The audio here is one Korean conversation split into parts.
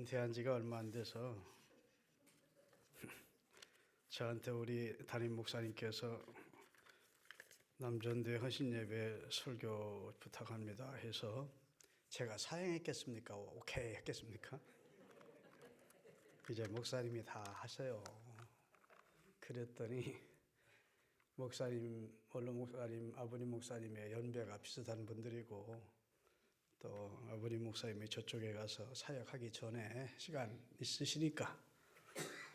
은퇴한 지가 얼마 안 돼서 저한테 우리 담임 목사님께서 남전대 헌신예배 설교 부탁합니다 해서 제가 사양했겠습니까? 오케이 했겠습니까? 이제 목사님이 다 하세요. 그랬더니 목사님, 원로 목사님, 아버님 목사님의 연배가 비슷한 분들이고 또 아버님 목사님이 저쪽에 가서 사역하기 전에 시간 있으시니까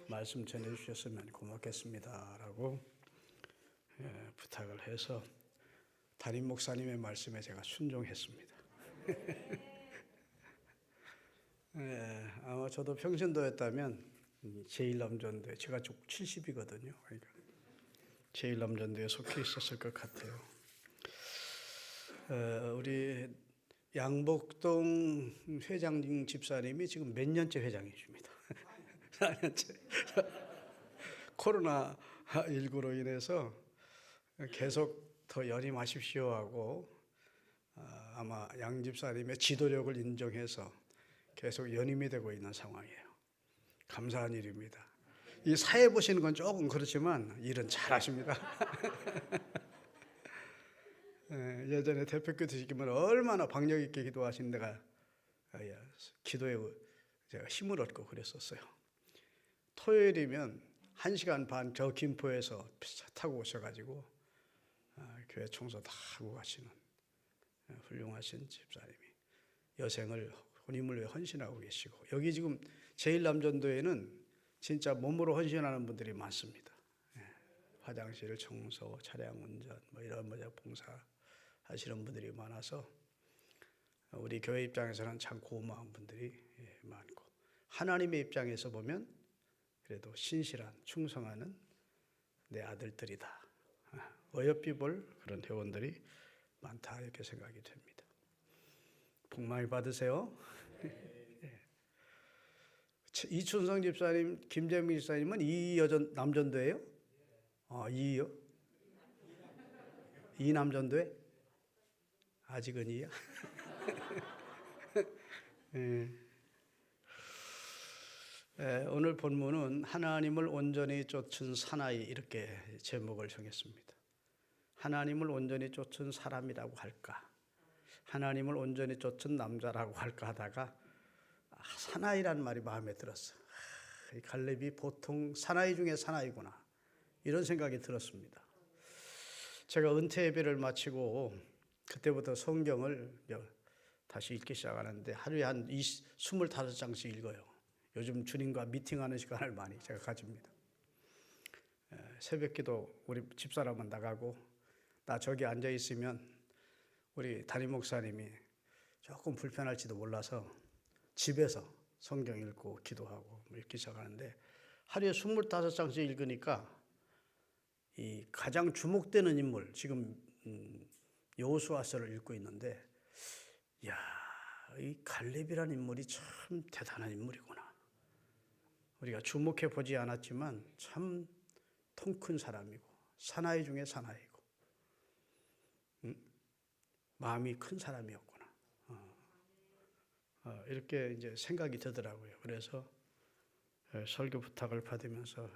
말씀 전해주셨으면 고맙겠습니다라고 부탁을 해서 담임 목사님의 말씀에 제가 순종했습니다. 아마 저도 평신도였다면 제1남전도에 제가 쪽 70이거든요. 그러니까 제1남전도에 속해 있었을 것 같아요. 우리 양복동 회장 집사님이 지금 몇 년째 회장이십니다. 4년째. 코로나19로 인해서 계속 더 연임하십시오 하고 아마 양 집사님의 지도력을 인정해서 계속 연임이 되고 있는 상황이에요. 감사한 일입니다. 이 사회 보시는 건 조금 그렇지만 일은 잘하십니다. 예전에 대표교 드시기면 얼마나 박력 있게 기도하신 데가 기도에 제가 힘을 얻고 그랬었어요. 토요일이면 1시간 반 저 김포에서 차 타고 오셔가지고 교회 청소 다 하고 가시는 훌륭하신 집사님이 여생을 혼인을 위해 헌신하고 계시고, 여기 지금 제1남전도에는 진짜 몸으로 헌신하는 분들이 많습니다. 화장실 청소, 차량 운전, 이런 봉사 하시는 분들이 많아서 우리 교회 입장에서는 참 고마운 분들이 많고, 하나님의 입장에서 보면 그래도 신실한 충성하는 내 아들들이다, 어여삐 볼 그런 회원들이 많다, 이렇게 생각이 됩니다. 복 많이 받으세요. 이춘성 집사님, 김재민 집사님은 남전도예요? 이요? 이 남전도에? 아직은 이야? 오늘 본문은 하나님을 온전히 쫓은 사나이, 이렇게 제목을 정했습니다. 하나님을 온전히 쫓은 사람이라고 할까, 하나님을 온전히 쫓은 남자라고 할까 하다가 사나이라는 말이 마음에 들었어. 갈렙이 보통 사나이 중에 사나이구나, 이런 생각이 들었습니다. 제가 은퇴 예배를 마치고 그때부터 성경을 다시 읽기 시작하는데 하루에 한 25장씩 읽어요. 요즘 주님과 미팅하는 시간을 많이 제가 가집니다. 새벽기도 우리 집사람은 나가고 나 저기 앉아 있으면 우리 담임 목사님이 조금 불편할지도 몰라서 집에서 성경 읽고 기도하고 읽기 시작하는데, 하루에 25장씩 읽으니까 이 가장 주목되는 인물, 지금 여호수아서를 읽고 있는데, 이 갈렙이라는 인물이 참 대단한 인물이구나. 우리가 주목해 보지 않았지만 참 통 큰 사람이고 사나이 중에 사나이고 마음이 큰 사람이었구나. 이렇게 이제 생각이 되더라고요. 그래서 설교 부탁을 받으면서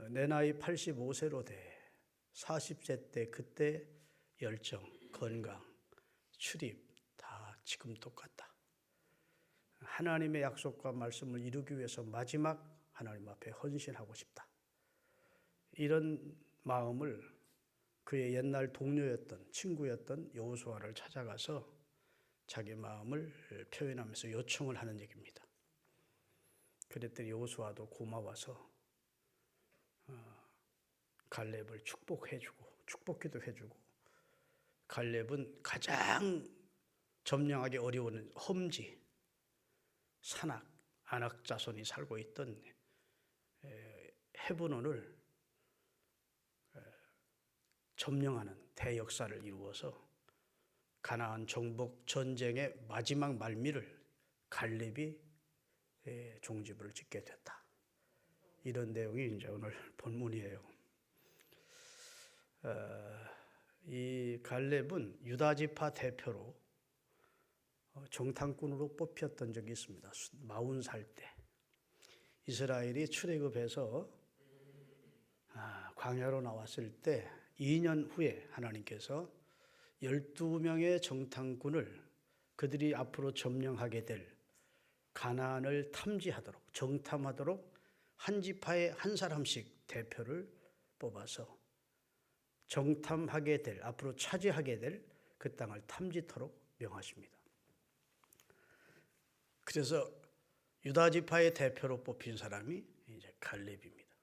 내 나이 85세로 돼 40세 때 그때 열정, 건강, 출입 다 지금 똑같다. 하나님의 약속과 말씀을 이루기 위해서 마지막 하나님 앞에 헌신하고 싶다. 이런 마음을 그의 옛날 동료였던, 친구였던 여호수아를 찾아가서 자기 마음을 표현하면서 요청을 하는 얘기입니다. 그랬더니 여호수아도 고마워서 갈렙을 축복기도 해주고, 갈렙은 가장 점령하기 어려운 험지, 산악, 아낙 자손이 살고 있던 헤브론을 점령하는 대역사를 이루어서 가나안 정복 전쟁의 마지막 말미를 갈렙이 종지부를 찍게 됐다. 이런 내용이 이제 오늘 본문이에요. 이 갈렙은 유다 지파 대표로 정탐꾼으로 뽑혔던 적이 있습니다. 40살 때 이스라엘이 출애굽해서 광야로 나왔을 때 2년 후에 하나님께서 12명의 정탐꾼을 그들이 앞으로 점령하게 될 가나안을 탐지하도록 정탐하도록 한 지파에 한 사람씩 대표를 뽑아서 정탐하게 될 앞으로 차지하게 될 그 땅을 탐지토록 명하십니다. 그래서 유다 지파의 대표로 뽑힌 사람이 이제 갈렙입니다.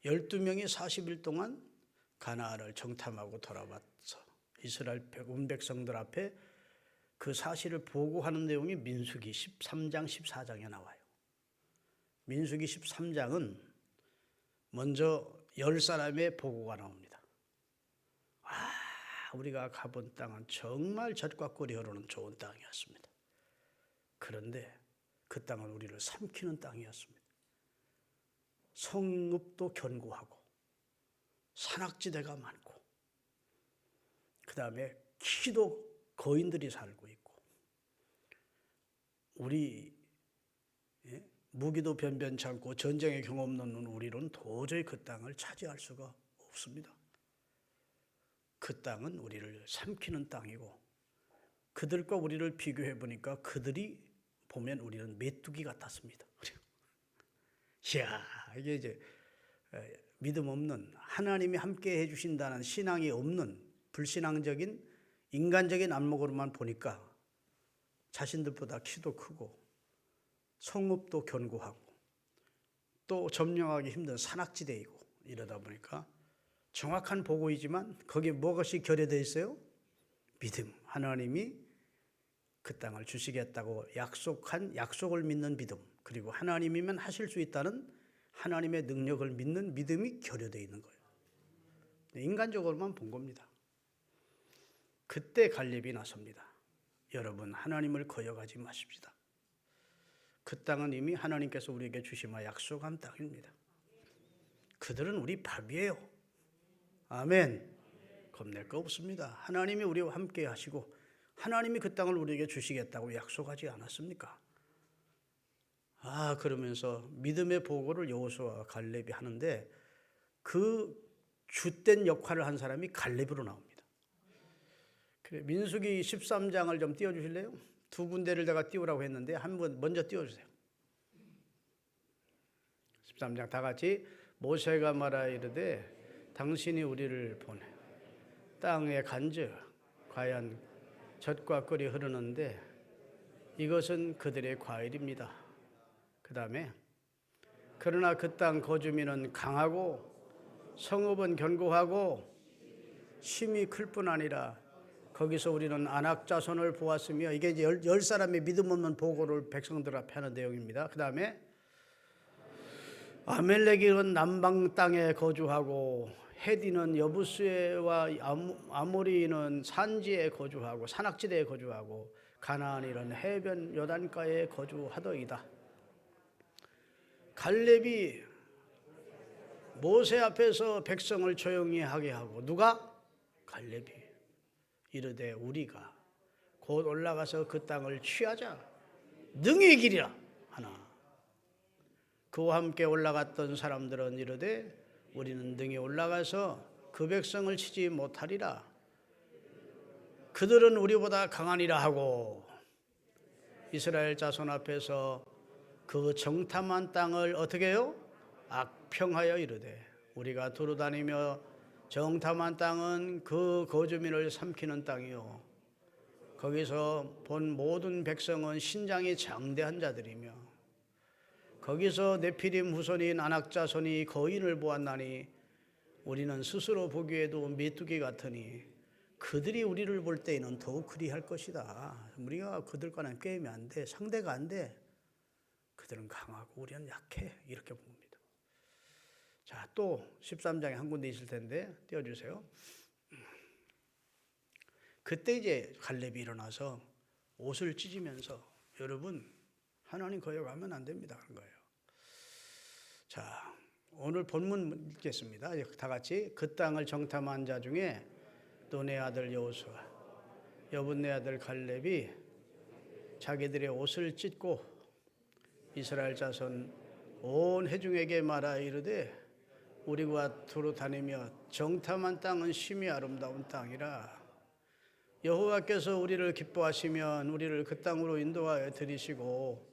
12명이 40일 동안 가나안을 정탐하고 돌아와서 이스라엘 온 백성들 앞에 그 사실을 보고하는 내용이 민수기 13장 14장에 나와요. 민수기 13장은 먼저 10사람의 보고가 나옵니다. 우리가 가본 땅은 정말 젖과 꿀이 흐르는 좋은 땅이었습니다. 그런데 그 땅은 우리를 삼키는 땅이었습니다. 성읍도 견고하고 산악지대가 많고 그 다음에 키도 거인들이 살고 있고 우리 무기도 변변치 않고 전쟁의 경험 없는 우리는 도저히 그 땅을 차지할 수가 없습니다. 그 땅은 우리를 삼키는 땅이고 그들과 우리를 비교해 보니까 그들이 보면 우리는 메뚜기 같았습니다. 이야, 이게 이제 믿음 없는 하나님이 함께 해주신다는 신앙이 없는 불신앙적인 인간적인 안목으로만 보니까 자신들보다 키도 크고 성읍도 견고하고 또 점령하기 힘든 산악지대이고 이러다 보니까 정확한 보고이지만 거기에 무엇이 결여되어 있어요? 믿음. 하나님이 그 땅을 주시겠다고 약속한 약속을 믿는 믿음, 그리고 하나님이면 하실 수 있다는 하나님의 능력을 믿는 믿음이 결여되어 있는 거예요. 인간적으로만 본 겁니다. 그때 갈렙이 나섭니다. 여러분, 하나님을 거역하지 마십시다. 그 땅은 이미 하나님께서 우리에게 주시마 약속한 땅입니다. 그들은 우리 밥이에요. 아멘. 겁낼 거 없습니다. 하나님이 우리와 함께 하시고 하나님이 그 땅을 우리에게 주시겠다고 약속하지 않았습니까? 그러면서 믿음의 보고를 여호수아와 갈렙이 하는데 그 주된 역할을 한 사람이 갈렙으로 나옵니다. 그래, 민수기 13장을 좀 띄워주실래요? 두 군데를 제가 띄우라고 했는데 한번 먼저 띄워주세요. 13장 다 같이. 모세가 말하 이르되 당신이 우리를 보내 땅에 간즉 과연 젖과 꿀이 흐르는데 이것은 그들의 과일입니다. 그 다음에 그러나 그 땅 거주민은 강하고 성읍은 견고하고 심이 클 뿐 아니라 거기서 우리는 안악 자손을 보았으며, 이게 이제 10사람의 믿음 없는 보고를 백성들 앞에 하는 내용입니다. 그 다음에 아멜렉은 남방 땅에 거주하고 헤디는 여부스와 아모리는 산지에 거주하고 산악지대에 거주하고 가나안인은 해변 요단가에 거주하더이다. 갈렙이 모세 앞에서 백성을 조용히 하게 하고, 누가? 갈렙이 이르되 우리가 곧 올라가서 그 땅을 취하자 능히 이기리라 하나. 그와 함께 올라갔던 사람들은 이르되 우리는 등에 올라가서 그 백성을 치지 못하리라. 그들은 우리보다 강하니라 하고 이스라엘 자손 앞에서 그 정탐한 땅을 어떻게 해요? 악평하여 이르되 우리가 두루다니며 정탐한 땅은 그 거주민을 삼키는 땅이요 거기서 본 모든 백성은 신장이 장대한 자들이며 거기서 네피림 후손인 아낙 자손이 거인을 보았나니 우리는 스스로 보기에도 메뚜기 같으니 그들이 우리를 볼 때에는 더욱 그리할 것이다. 우리가 그들과는 게임이 안 돼. 상대가 안 돼. 그들은 강하고 우리는 약해. 이렇게 봅니다. 자, 또 13장에 한 군데 있을 텐데 띄워주세요. 그때 이제 갈렙이 일어나서 옷을 찢으면서 여러분 하나님 거역하면 안 됩니다 하는 거예요. 자, 오늘 본문 읽겠습니다. 다 같이. 그 땅을 정탐한 자 중에 또 내 아들 여호수아 여분네 아들 갈렙이 자기들의 옷을 찢고 이스라엘 자손 온 회중에게 말하 이르되 우리가 두루 다니며 정탐한 땅은 심히 아름다운 땅이라. 여호와께서 우리를 기뻐하시면 우리를 그 땅으로 인도하여 들이시고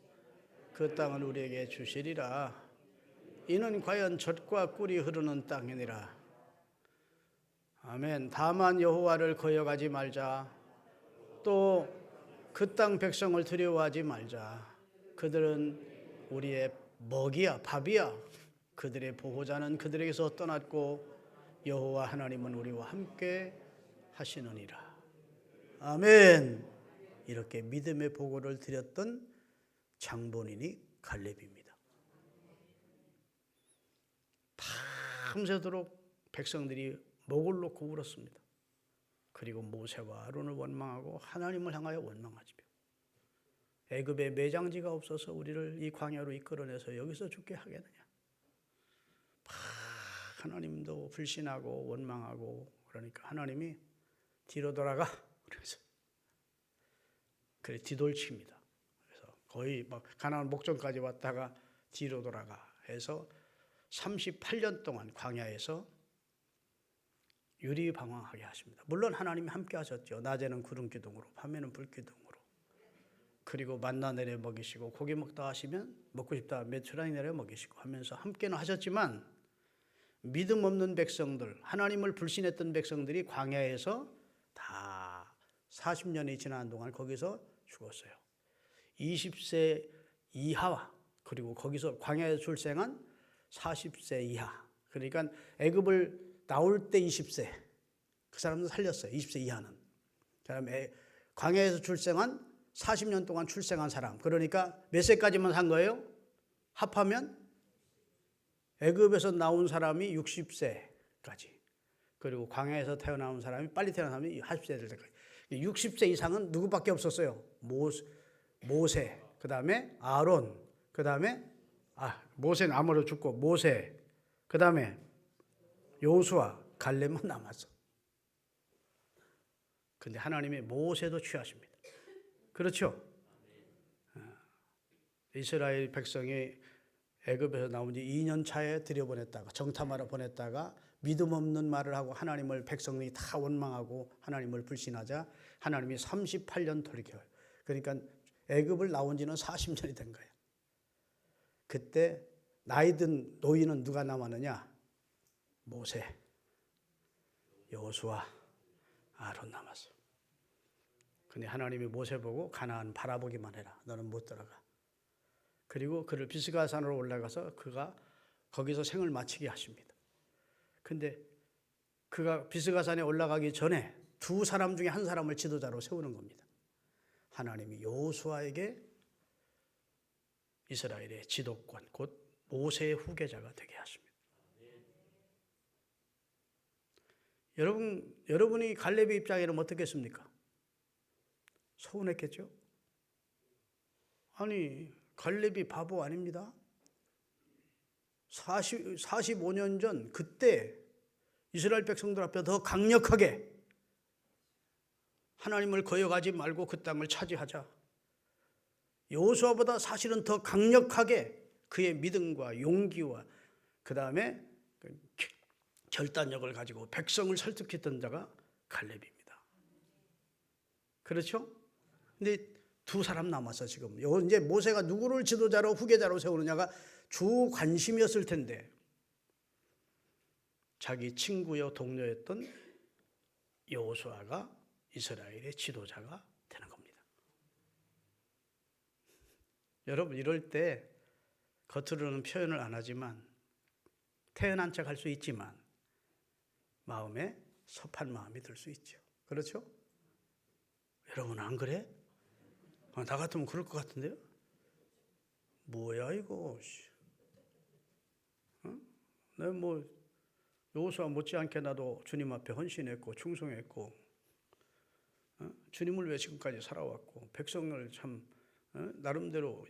그 땅은 우리에게 주시리라. 이는 과연 젖과 꿀이 흐르는 땅이니라. 아멘. 다만 여호와를 거역하지 말자. 또 그 땅 백성을 두려워하지 말자. 그들은 우리의 먹이야, 밥이야. 그들의 보호자는 그들에게서 떠났고 여호와 하나님은 우리와 함께 하시느니라. 아멘. 이렇게 믿음의 보고를 드렸던 장본인이 갈렙입니다. 밤새도록 백성들이 목을 놓고 울었습니다. 그리고 모세와 아론을 원망하고 하나님을 향하여 원망하지며 애굽에 매장지가 없어서 우리를 이 광야로 이끌어내서 여기서 죽게 하겠느냐. 하나님도 불신하고 원망하고 그러니까 하나님이 뒤로 돌아가 그래서 그래 뒤돌칩니다. 그래서 거의 막 가나안 목전까지 왔다가 뒤로 돌아가 해서 38년 동안 광야에서 유리방황하게 하십니다. 물론 하나님이 함께 하셨죠. 낮에는 구름 기둥으로 밤에는 불 기둥으로. 그리고 만나 내려 먹이시고 고기 먹다 하시면 먹고 싶다 메추라기 내려 먹이시고 하면서 함께는 하셨지만 믿음 없는 백성들, 하나님을 불신했던 백성들이 광야에서 다 40년이 지난 동안 거기서 죽었어요. 20세 이하와 그리고 거기서 광야에서 출생한 40세 이하. 그러니까 애굽을 나올 때 20세. 그 사람도 살렸어요. 20세 이하는. 그다음에 광야에서 출생한 40년 동안 출생한 사람. 그러니까 몇 세까지만 산 거예요? 합하면 애굽에서 나온 사람이 60세까지. 그리고 광야에서 태어나온 사람이 빨리 태어난 사람이 80세 될 때까지. 60세 이상은 누구밖에 없었어요? 모세. 그다음에 아론. 그다음에 모세는 암으로 죽고 모세. 그다음에 여호수아, 갈렙만 남았어. 근데 하나님이 모세도 취하십니다. 그렇죠? 이스라엘 백성이 애굽에서 나온 지 2년 차에 들여보냈다가 정탐하러 보냈다가 믿음 없는 말을 하고 하나님을 백성이 다 원망하고 하나님을 불신하자 하나님이 38년 돌이켜요. 그러니까 애굽을 나온 지는 40년이 된 거예요. 그때 나이든 노인은 누가 남았느냐? 모세, 여호수아, 아론 남았어. 근데 하나님이 모세 보고 가나안 바라보기만 해라. 너는 못 들어가. 그리고 그를 비스가 산으로 올라가서 그가 거기서 생을 마치게 하십니다. 근데 그가 비스가 산에 올라가기 전에 두 사람 중에 한 사람을 지도자로 세우는 겁니다. 하나님이 여호수아에게 이스라엘의 지도권, 곧 모세의 후계자가 되게 하십니다. 여러분이 갈렙의 입장에는 어떻겠습니까? 서운했겠죠? 아니, 갈렙이 바보 아닙니다. 45년 전 그때 이스라엘 백성들 앞에 더 강력하게 하나님을 거역하지 말고 그 땅을 차지하자. 여호수아보다 사실은 더 강력하게 그의 믿음과 용기와 그 다음에 결단력을 가지고 백성을 설득했던 자가 갈렙입니다. 그렇죠? 근데 두 사람 남았어 지금. 이제 모세가 누구를 지도자로 후계자로 세우느냐가 주 관심이었을 텐데 자기 친구여 동료였던 여호수아가 이스라엘의 지도자가 되는 겁니다. 여러분 이럴 때 겉으로는 표현을 안 하지만 태연한 척 할 수 있지만 마음에 섭한 마음이 들 수 있죠. 그렇죠? 여러분 안 그래? 나 같으면 그럴 것 같은데요? 뭐야 이거? 내가 뭐 여호수아 못지않게 나도 주님 앞에 헌신했고 충성했고 주님을 위해 지금까지 살아왔고 백성을 참 나름대로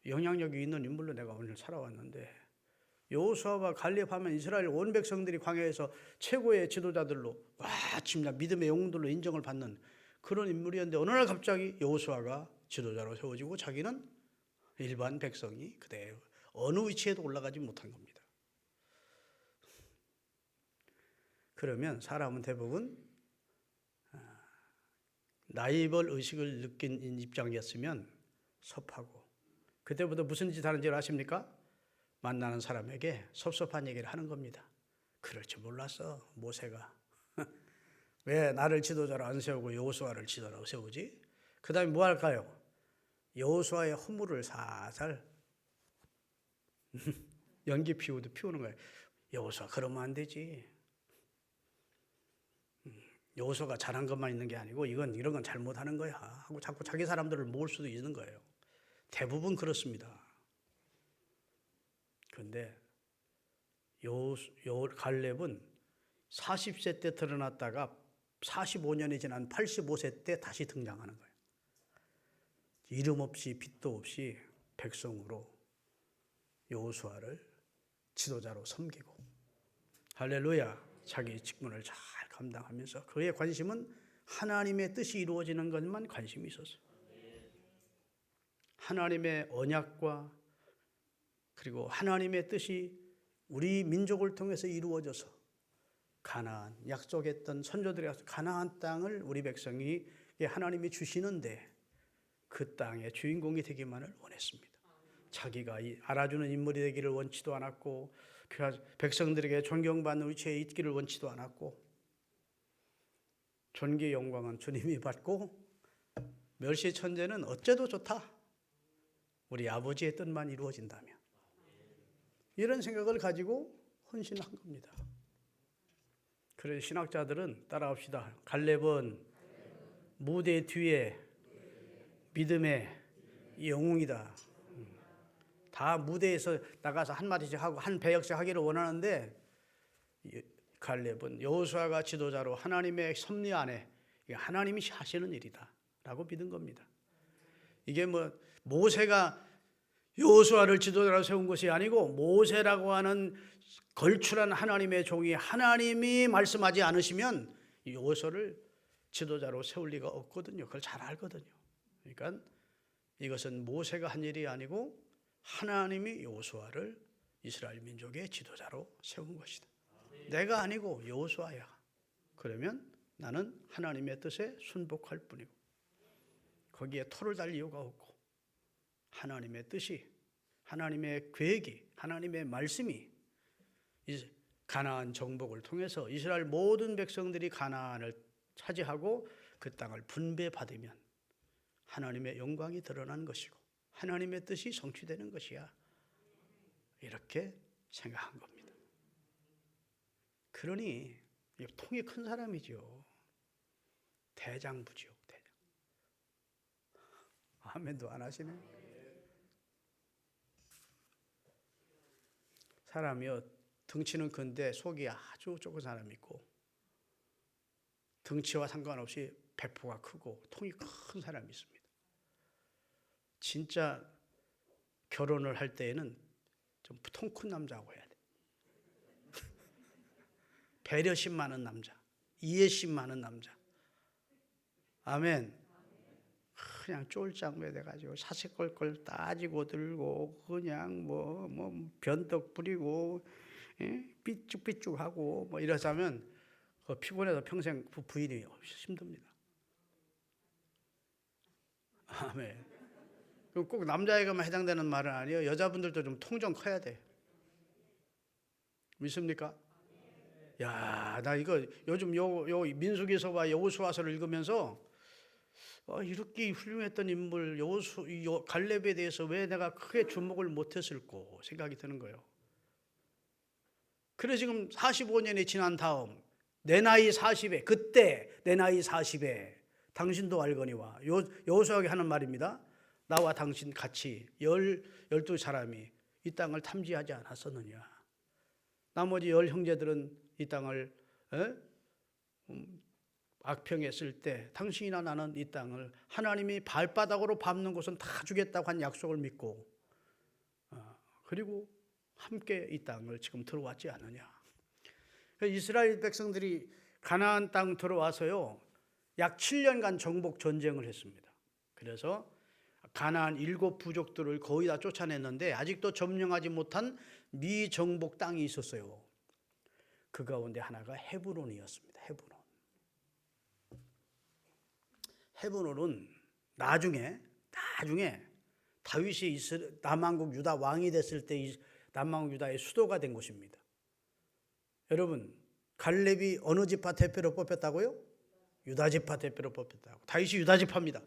영향력이 있는 인물로 내가 오늘 살아왔는데 여호수아와 갈렙하면 이스라엘 온 백성들이 광야에서 최고의 지도자들로 와 진짜 믿음의 영웅들로 인정을 받는 그런 인물이었는데 어느 날 갑자기 여호수아가 지도자로 세워지고 자기는 일반 백성이 그대로 어느 위치에도 올라가지 못한 겁니다. 그러면 사람은 대부분 나이벌 의식을 느낀 입장이었으면 섭하고, 그때부터 무슨 짓 하는지 아십니까? 만나는 사람에게 섭섭한 얘기를 하는 겁니다. 그럴 줄 몰랐어, 모세가. 왜 나를 지도자로 안 세우고 여호수아를 지도자로 세우지? 그 다음에 뭐 할까요? 여호수아의 허물을 살살 연기 피우듯 피우는 거예요. 여호수아 그러면 안 되지. 여호수아가 잘한 것만 있는 게 아니고 이런 건 잘못하는 거야 하고 자꾸 자기 사람들을 모을 수도 있는 거예요. 대부분 그렇습니다. 그런데 갈렙은 40세 때 드러났다가 45년이 지난 85세 때 다시 등장하는 거예요. 이름 없이 빚도 없이 백성으로 여호수아를 지도자로 섬기고, 할렐루야, 자기 직분을 잘 감당하면서 그의 관심은 하나님의 뜻이 이루어지는 것만 관심이 있었어요. 하나님의 언약과 그리고 하나님의 뜻이 우리 민족을 통해서 이루어져서 가나안, 약속했던 선조들의 가나안 땅을 우리 백성이 하나님이 주시는데 그 땅의 주인공이 되기만을 원했습니다. 자기가 알아주는 인물이 되기를 원치도 않았고, 백성들에게 존경받는 위치에 있기를 원치도 않았고, 존귀 영광은 주님이 받고 멸시 천재는 어째도 좋다, 우리 아버지의 뜻만 이루어진다면, 이런 생각을 가지고 헌신한 겁니다. 그래서 신학자들은 따라합시다. 갈렙은 무대 뒤에 믿음의 영웅이다. 다 무대에서 나가서 한 마디씩 하고 한 배역씩 하기를 원하는데, 갈렙은 여호수아가 지도자로 하나님의 섭리 안에 하나님이 하시는 일이다 라고 믿은 겁니다. 이게 모세가 여호수아를 지도자로 세운 것이 아니고, 모세라고 하는 걸출한 하나님의 종이 하나님이 말씀하지 않으시면 여호수아를 지도자로 세울 리가 없거든요. 그걸 잘 알거든요. 그러니까 이것은 모세가 한 일이 아니고 하나님이 여호수아를 이스라엘 민족의 지도자로 세운 것이다. 내가 아니고 여호수아야. 그러면 나는 하나님의 뜻에 순복할 뿐이고 거기에 토를 달 이유가 없고, 하나님의 뜻이, 하나님의 계획이, 하나님의 말씀이 가나안 정복을 통해서 이스라엘 모든 백성들이 가나안을 차지하고 그 땅을 분배받으면 하나님의 영광이 드러난 것이고 하나님의 뜻이 성취되는 것이야, 이렇게 생각한 겁니다. 그러니 통이 큰 사람이죠. 대장부지요, 대장. 아멘도 안 하시네. 사람이요, 덩치는 큰데 속이 아주 좁은 사람이 있고, 덩치와 상관없이 배포가 크고 통이 큰 사람이 있습니다. 진짜 결혼을 할 때에는 좀 통 큰 남자하고 해야 돼. 배려심 많은 남자, 이해심 많은 남자. 아멘. 그냥 쫄짱매 돼가지고 사색걸걸 따지고 들고 그냥 변덕 부리고 삐쭉삐쭉하고 이러자면 피곤해서 평생 부인이 힘듭니다. 아멘. 꼭 남자에게만 해당되는 말은 아니에요. 여자분들도 좀 통 좀 커야 돼. 믿습니까? 야, 나 이거 요즘 요 민수기서와 여호수아서를 읽으면서 이렇게 훌륭했던 인물 갈렙에 대해서 왜 내가 크게 주목을 못했을까 생각이 드는 거예요. 그래 지금 45년이 지난 다음 내 나이 40에, 그때 내 나이 40에 당신도 알거니와, 여호수아에게 하는 말입니다. 나와 당신 같이 12사람이 이 땅을 탐지하지 않았었느냐. 나머지 10형제들은 이 땅을 악평했을 때 당신이나 나는 이 땅을 하나님이 발바닥으로 밟는 곳은 다 주겠다고 한 약속을 믿고 그리고 함께 이 땅을 지금 들어왔지 않느냐. 이스라엘 백성들이 가나안 땅 들어와서요 약 7년간 정복 전쟁을 했습니다. 그래서 가나안 7 부족들을 거의 다 쫓아냈는데 아직도 점령하지 못한 미정복 땅이 있었어요. 그 가운데 하나가 헤브론이었습니다. 헤브론은 나중에 다윗이 남왕국 유다 왕이 됐을 때 남왕국 유다의 수도가 된 곳입니다. 여러분, 갈렙이 어느 지파 대표로 뽑혔다고요? 유다 지파 대표로 뽑혔다고. 다윗이 유다 지파입니다.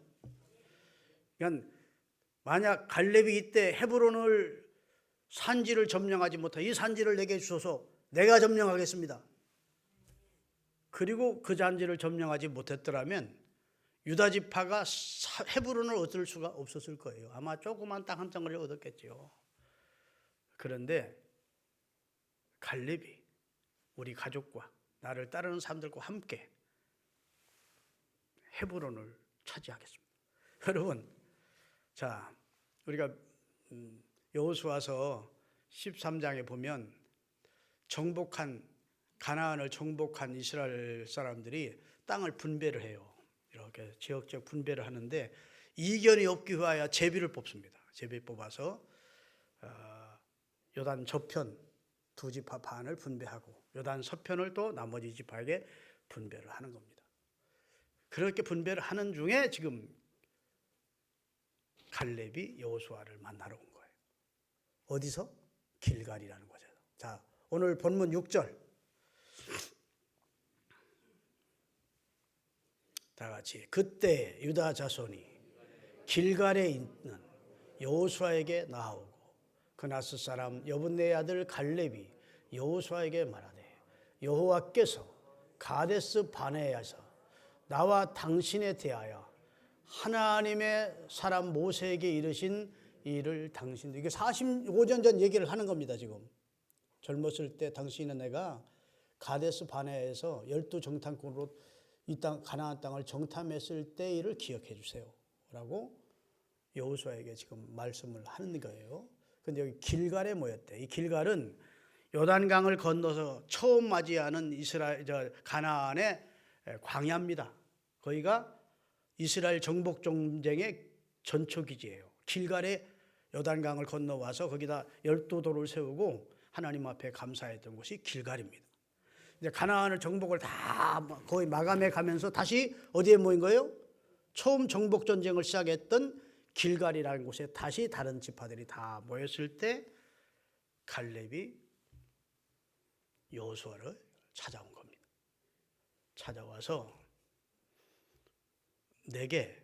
그러니까 만약 갈렙이 이때 헤브론을 산지를 점령하지 못하 이 산지를 내게 주소서 내가 점령하겠습니다. 그리고 그 산지를 점령하지 못했더라면 유다 지파가 헤브론을 얻을 수가 없었을 거예요. 아마 조그만 땅 한 덩어리를 얻었겠죠. 그런데 갈렙이 우리 가족과 나를 따르는 사람들과 함께 헤브론을 차지하겠습니다. 여러분, 자, 우리가 여호수아서 13장에 보면 가나안을 정복한 이스라엘 사람들이 땅을 분배를 해요. 이렇게 지역적 분배를 하는데 이견이 없기 위하여 제비를 뽑습니다. 제비 뽑아서 요단 저편 2지파 반을 분배하고 요단 서편을 또 나머지 지파에게 분배를 하는 겁니다. 그렇게 분배를 하는 중에 지금 갈렙이 여호수아를 만나러 온 거예요. 어디서? 길갈이라는 곳에서. 자, 오늘 본문 6절 다 같이 그때 유다 자손이 길갈에 있는 여호수아에게 나아오고 그나스 사람 여분네 아들 갈렙이 여호수아에게 말하되 여호와께서 가데스 바네아에서 나와 당신에 대하여 하나님의 사람 모세에게 이르신 일을 당신도 이게 45년 전 얘기를 하는 겁니다. 지금 젊었을 때 당신은 내가 가데스 바네아에서 12정탐꾼으로 이 땅 가나안 땅을 정탐했을 때 일을 기억해 주세요 라고 여호수아에게 지금 말씀을 하는 거예요. 근데 여기 길갈에 모였대. 이 길갈은 요단강을 건너서 처음 맞이하는 가나안의 광야입니다. 거기가 이스라엘 정복 전쟁의 전초기지예요. 길갈에 요단강을 건너와서 거기다 12돌을 세우고 하나님 앞에 감사했던 곳이 길갈입니다. 이제 가나안을 정복을 다 거의 마감해 가면서 다시 어디에 모인 거예요? 처음 정복 전쟁을 시작했던 길갈이라는 곳에 다시 다른 지파들이 다 모였을 때 갈렙이 여호수아를 찾아온 겁니다. 찾아와서 내게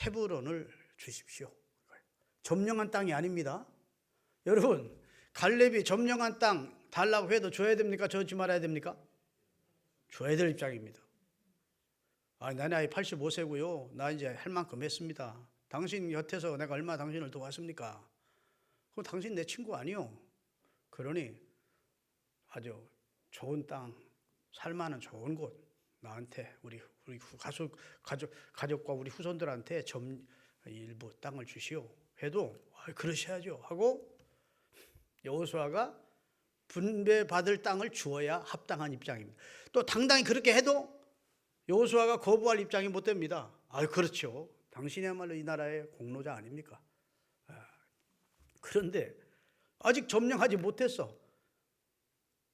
헤브론을 주십시오. 점령한 땅이 아닙니다. 여러분, 갈렙이 점령한 땅 달라고 해도 줘야 됩니까? 주지 말아야 됩니까? 줘야 될 입장입니다. 내 나이 85세고요. 나 이제 할 만큼 했습니다. 당신 곁에서 내가 얼마나 당신을 도왔습니까? 그럼 당신 내 친구 아니요. 그러니 아주 좋은 땅, 살만한 좋은 곳 나한테 우리 가족과 우리 후손들한테 일부 땅을 주시오. 해도 그러셔야죠 하고 여호수아가 분배받을 땅을 주어야 합당한 입장입니다. 또 당당히 그렇게 해도 여호수아가 거부할 입장이 못 됩니다. 그렇죠. 당신이야말로 이 나라의 공로자 아닙니까? 그런데 아직 점령하지 못했어.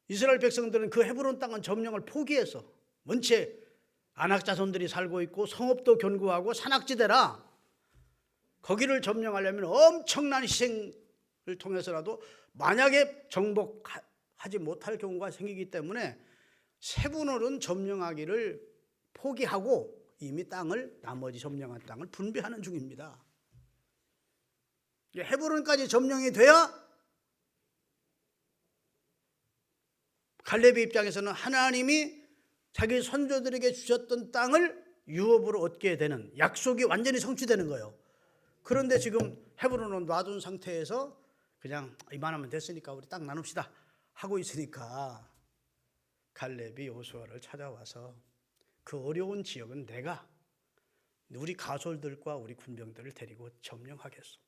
이스라엘 백성들은 그 헤브론 땅은 점령을 포기해서 원체 아낙 자손들이 살고 있고 성읍도 견고하고 산악지대라 거기를 점령하려면 엄청난 희생을 통해서라도 만약에 정복하지 못할 경우가 생기기 때문에 세분홀은 점령하기를 포기하고 이미 나머지 점령한 땅을 분배하는 중입니다. 헤브론까지 점령이 돼야 갈렙의 입장에서는 하나님이 자기 선조들에게 주셨던 땅을 유업으로 얻게 되는 약속이 완전히 성취되는 거예요. 그런데 지금 헤브론은 놔둔 상태에서 그냥 이만하면 됐으니까 우리 땅 나눕시다 하고 있으니까 갈렙이 여호수아를 찾아와서 그 어려운 지역은 내가 우리 가솔들과 우리 군병들을 데리고 점령하겠소.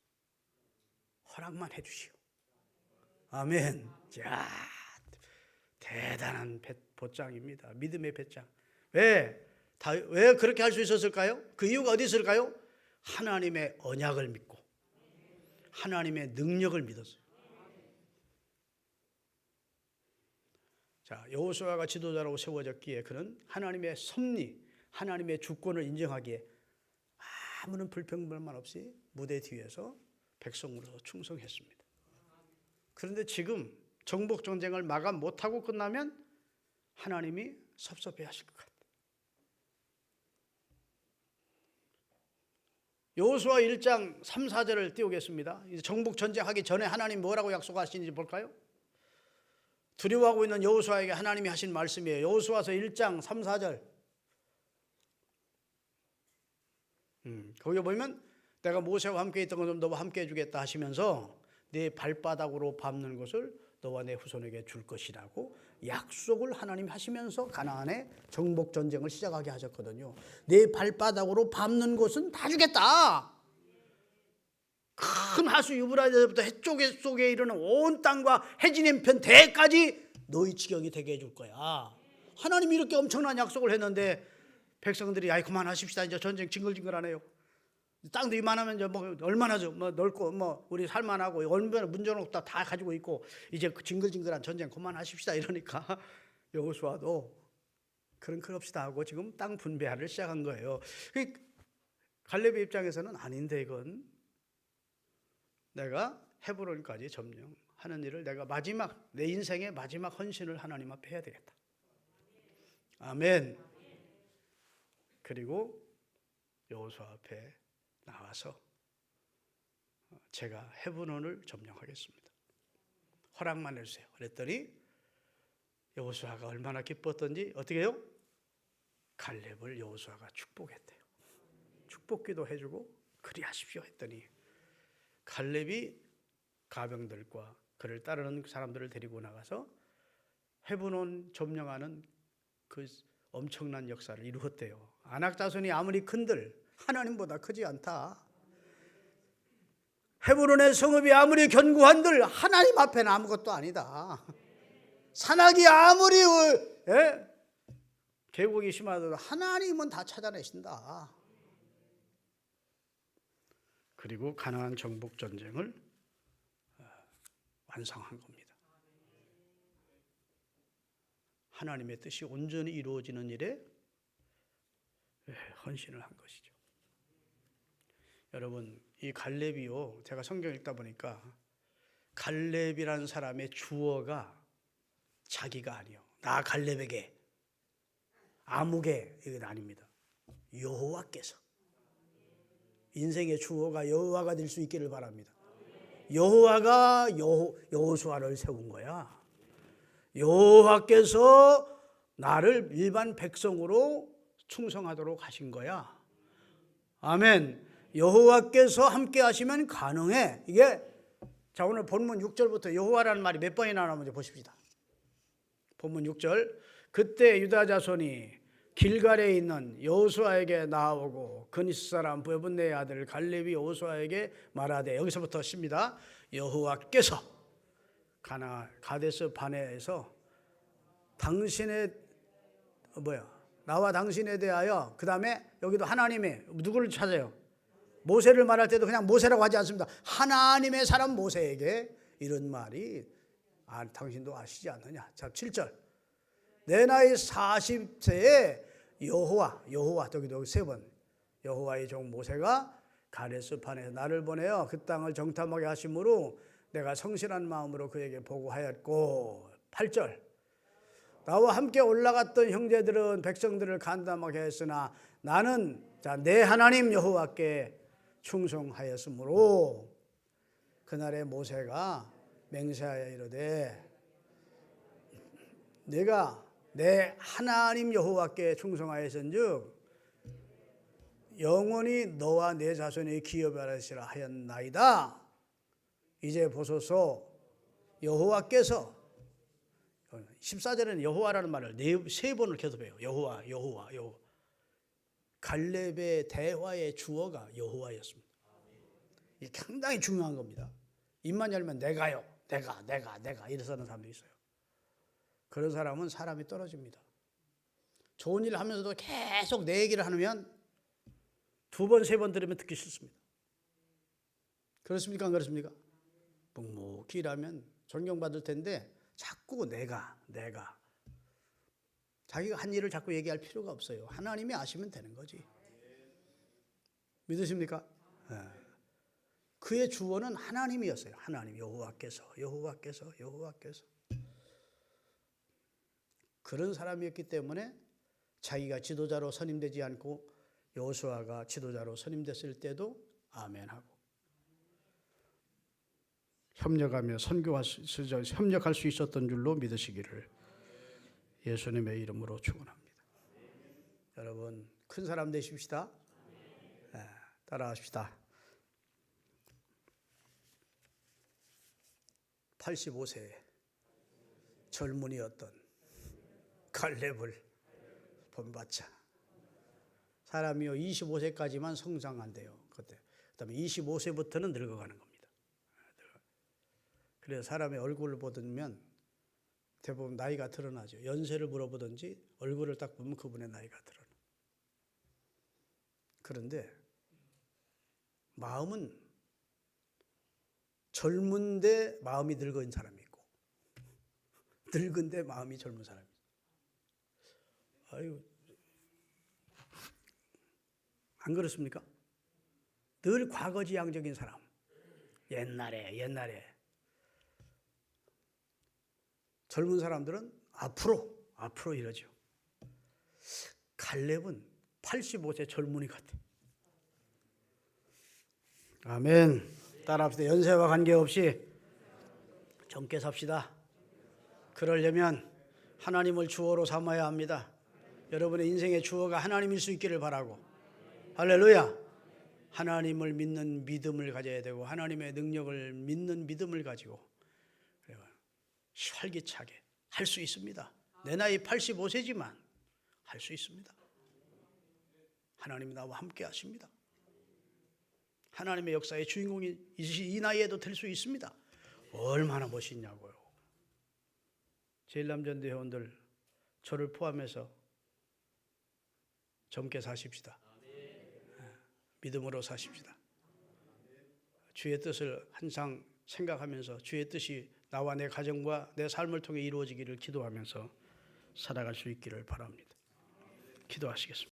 허락만 해주시오. 아멘. 자, 대단한 보장입니다. 믿음의 배짱. 왜 그렇게 할 수 있었을까요? 그 이유가 어디 있을까요? 하나님의 언약을 믿고 하나님의 능력을 믿었어요. 자, 여호수아가 지도자로 세워졌기에 그는 하나님의 섭리, 하나님의 주권을 인정하기에 아무런 불평불만 없이 무대 뒤에서 백성으로서 충성했습니다. 그런데 지금 정복 전쟁을 마감 못하고 끝나면 하나님이 섭섭해하실 것 같아요. 여호수아 1장 3, 4절을 띄우겠습니다. 이제 정복 전쟁하기 전에 하나님 뭐라고 약속하시는지 볼까요? 두려워하고 있는 여호수아에게 하나님이 하신 말씀이에요. 여호수아서 1장 3, 4절. 거기 보면 내가 모세와 함께 있던 것을 너와 함께 해주겠다 하시면서 네 발바닥으로 밟는 것을 너와 내 후손에게 줄 것이라고 약속을 하나님 하시면서 가나안의 정복 전쟁을 시작하게 하셨거든요. 내 발바닥으로 밟는 것은 다 주겠다. 큰 하수 유브라데스부터 해쪽에 속에 이르는 온 땅과 해진해편 대까지 너희 지경이 되게 해줄 거야. 하나님이 이렇게 엄청난 약속을 했는데 백성들이 아이 그만하십시다. 이제 전쟁 징글징글하네요. 땅도 이만하면 이제 뭐 얼마나 뭐 넓고 뭐 우리 살만하고 얼마나 문제없다 다 가지고 있고 이제 그 징글징글한 전쟁 그만하십시다 이러니까 여호수아도 그럽시다 하고 지금 땅 분배하를 시작한 거예요. 갈렙의 입장에서는 아닌데 이건 내가 헤브론까지 점령하는 일을 내가 마지막 내 인생의 마지막 헌신을 하나님 앞에 해야 되겠다. 아멘. 그리고 여호수아 앞에 나와서 제가 헤브론을 점령하겠습니다. 허락만 해주세요. 그랬더니 여호수아가 얼마나 기뻤던지 어떻게 해요? 갈렙을 여호수아가 축복했대요. 축복기도 해주고 그리하십시오 했더니 갈렙이 가병들과 그를 따르는 사람들을 데리고 나가서 헤브론 점령하는 그 엄청난 역사를 이루었대요. 아낙 자손이 아무리 큰들 하나님보다 크지 않다. 헤브론의 성읍이 아무리 견고한들 하나님 앞에는 아무것도 아니다. 산악이 아무리 계곡이 심하더라도 하나님은 다 찾아내신다. 그리고 가나안 정복 전쟁을 완성한 겁니다. 하나님의 뜻이 온전히 이루어지는 일에 헌신을 한 것이죠. 여러분, 이 갈렙이요, 제가 성경 읽다 보니까 갈렙이라는 사람의 주어가 자기가 아니요, 나 갈렙에게 아무개 이건 아닙니다. 여호와께서 인생의 주어가 여호와가 될 수 있기를 바랍니다. 여호와가 여호수아를 세운 거야. 여호와께서 나를 일반 백성으로 충성하도록 하신 거야. 아멘. 여호와께서 함께 하시면 가능해. 이게 자 오늘 본문 6절부터 여호와라는 말이 몇 번이나 나오는지 보십시다. 본문 6절. 그때 유다 자손이 길갈에 있는 여호수아에게 나오고 그니스 사람 여분네의 아들 갈렙이 여호수아에게 말하되, 여기서부터 씁니다. 여호와께서 가데스 바네에서 당신의 나와 당신에 대하여, 그 다음에 여기도 하나님의 누구를 찾아요? 모세를 말할 때도 그냥 모세라고 하지 않습니다. 하나님의 사람 모세에게 이런 말이 당신도 아시지 않느냐. 자 7절. 내 나이 40세에 여호와 여기도 세 번 여호와의 종 모세가 가데스 반에서 나를 보내어 그 땅을 정탐하게 하심으로 내가 성실한 마음으로 그에게 보고하였고. 8절. 나와 함께 올라갔던 형제들은 백성들을 간담하게 했으나 나는 내 하나님 여호와께 충성하였으므로 그날에 모세가 맹세하여 이르되 내가 내 하나님 여호와께 충성하였은즉 영원히 너와 내 자손이 기업하리라 하였나이다. 이제 보소서 여호와께서 14절에는 여호와라는 말을 세 번을 계속해요. 여호와. 갈렙의 대화의 주어가 여호와였습니다. 이게 상당히 중요한 겁니다. 입만 열면 내가요. 내가 이래서는 사람도 있어요. 그런 사람은 사람이 떨어집니다. 좋은 일을 하면서도 계속 내 얘기를 하면 2번, 3번 들으면 듣기 싫습니다. 그렇습니까? 안 그렇습니까? 묵묵히 일하면 존경받을 텐데 자꾸 내가 자기가 한 일을 자꾸 얘기할 필요가 없어요. 하나님이 아시면 되는 거지. 믿으십니까? 그의 주어는 하나님이었어요. 하나님, 여호와께서. 그런 사람이었기 때문에 자기가 지도자로 선임되지 않고 여호수아가 지도자로 선임됐을 때도 아멘하고 협력하며 협력할 수 있었던 줄로 믿으시기를 예수님의 이름으로 축원합니다. 여러분 큰 사람 되십시다. 따라합시다. 85세 젊은이였던 갈렙을 본받자. 사람이요 25세까지만 성장한대요. 그다음에 25세부터는 늙어가는 겁니다. 그래서 사람의 얼굴을 보면 대부분 나이가 드러나죠. 연세를 물어보든지 얼굴을 딱 보면 그분의 나이가 드러나. 그런데 마음은 젊은데 마음이 늙은 사람이 있고 늙은데 마음이 젊은 사람이 있고. 아유, 안 그렇습니까? 늘 과거지향적인 사람. 옛날에 젊은 사람들은 앞으로 이러죠. 갈렙은 85세 젊은이 같아. 아멘. 따라합시다. 연세와 관계없이 젊게 삽시다. 그러려면 하나님을 주어로 삼아야 합니다. 여러분의 인생의 주어가 하나님일 수 있기를 바라고. 할렐루야. 하나님을 믿는 믿음을 가져야 되고 하나님의 능력을 믿는 믿음을 가지고 활기차게 할 수 있습니다. 내 나이 85세지만 할 수 있습니다. 하나님이 나와 함께 하십니다. 하나님의 역사의 주인공이 이 나이에도 될 수 있습니다. 얼마나 멋있냐고요. 제1남전대 회원들 저를 포함해서 젊게 사십시다. 믿음으로 사십시다. 주의 뜻을 항상 생각하면서 주의 뜻이 나와 내 가정과 내 삶을 통해 이루어지기를 기도하면서 살아갈 수 있기를 바랍니다. 기도하시겠습니다.